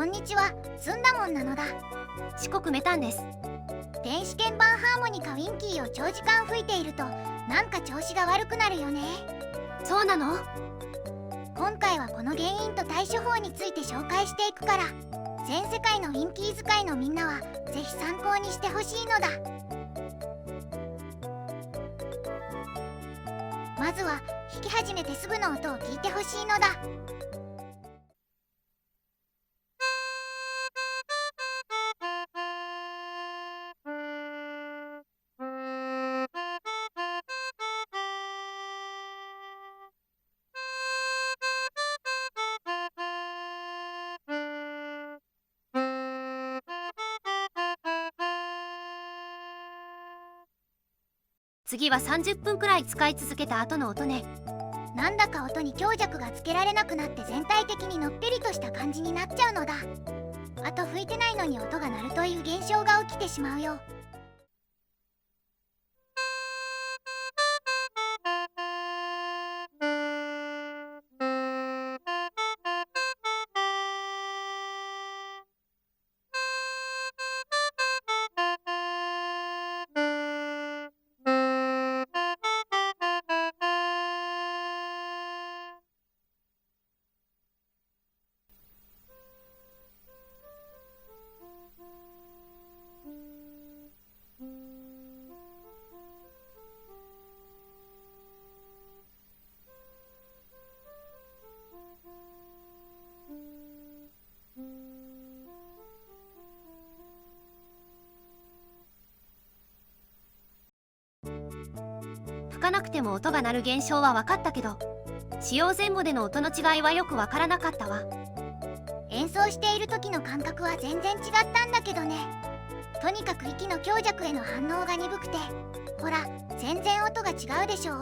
んにちは、ずんだもんなのだ。四国メタンです。電子鍵盤ハーモニカウィンキーを長時間吹いているとなんか調子が悪くなるよね。そうなの？今回はこの原因と対処法について紹介していくから、全世界のウィンキー使いのみんなはぜひ参考にしてほしいのだ。まずは弾き始めてすぐの音を聞いてほしいのだ。次は30分くらい使い続けた後の音ね。なんだか音に強弱がつけられなくなって全体的にのっぺりとした感じになっちゃうのだ。あと吹いてないのに音が鳴るという現象が起きてしまうよ。吹かなくても音が鳴る現象は分かったけど、使用前後での音の違いはよく分からなかったわ。演奏している時の感覚は全然違ったんだけどね。とにかく息の強弱への反応が鈍くて、ほら全然音が違うでしょっ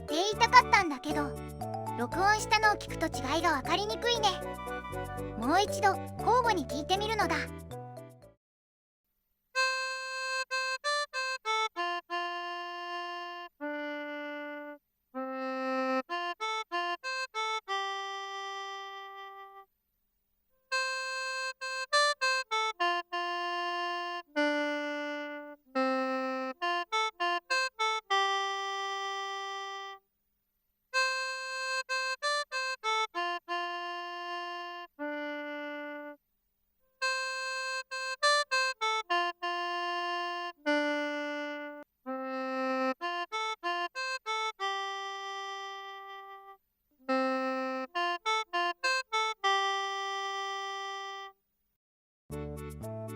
て言いたかったんだけど、録音したのを聞くと違いが分かりにくいね。もう一度交互に聞いてみるのだ。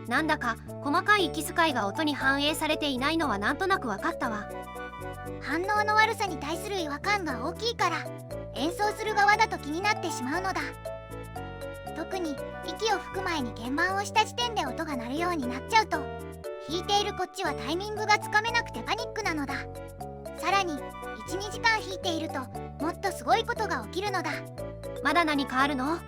なんだか細かい息遣いが音に反映されていないのはなんとなく分かったわ。反応の悪さに対する違和感が大きいから、演奏する側だと気になってしまうのだ。特に息を吹く前に鍵盤をした時点で音が鳴るようになっちゃうと、弾いているこっちはタイミングがつかめなくてパニックなのだ。さらに 1,2 時間弾いているともっとすごいことが起きるのだ。まだ何かあるの？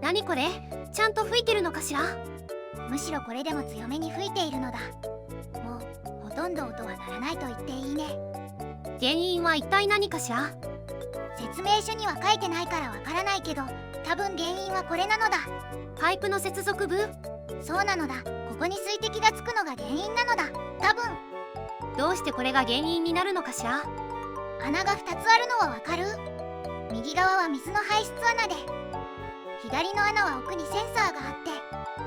何これ？ちゃんと吹いてるのかしら？むしろこれでも強めに吹いているのだ。もうほとんど音は鳴らないと言っていいね。原因は一体何かしら？説明書には書いてないからわからないけど、多分原因はこれなのだ。パイプの接続部？そうなのだ。ここに水滴がつくのが原因なのだ、多分。どうしてこれが原因になるのかしら？穴が2つあるのはわかる？右側は水の排出穴で、左の穴は奥にセンサーがあって、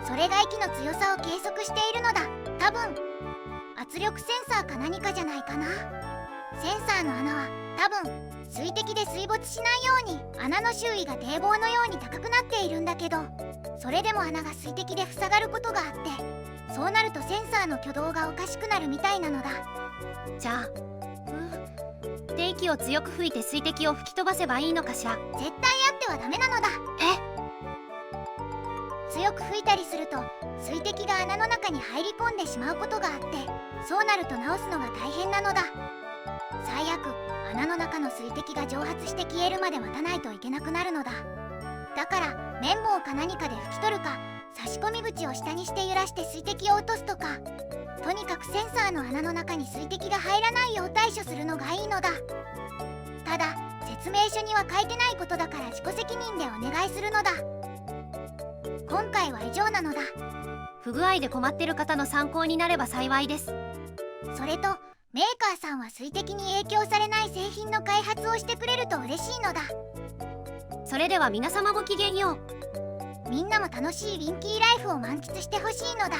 それが息の強さを計測しているのだ、多分。圧力センサーか何かじゃないかな。センサーの穴は多分水滴で水没しないように穴の周囲が堤防のように高くなっているんだけど、それでも穴が水滴で塞がることがあって、そうなるとセンサーの挙動がおかしくなるみたいなのだ。じゃあって息を強く吹いて水滴を吹き飛ばせばいいのかしら？絶対あってはダメなのだ。強く吹いたりすると水滴が穴の中に入り込んでしまうことがあって、そうなると直すのが大変なのだ。最悪穴の中の水滴が蒸発して消えるまで待たないといけなくなるのだ。だから綿棒か何かで拭き取るか、差し込み口を下にして揺らして水滴を落とすとか、とにかくセンサーの穴の中に水滴が入らないよう対処するのがいいのだ。ただ説明書には書いてないことだから自己責任でお願いするのだ。今回は以上なのだ。不具合で困ってる方の参考になれば幸いです。それとメーカーさんは水滴に影響されない製品の開発をしてくれると嬉しいのだ。それでは皆様ごきげんよう。みんなも楽しいウィンキーライフを満喫してほしいのだ。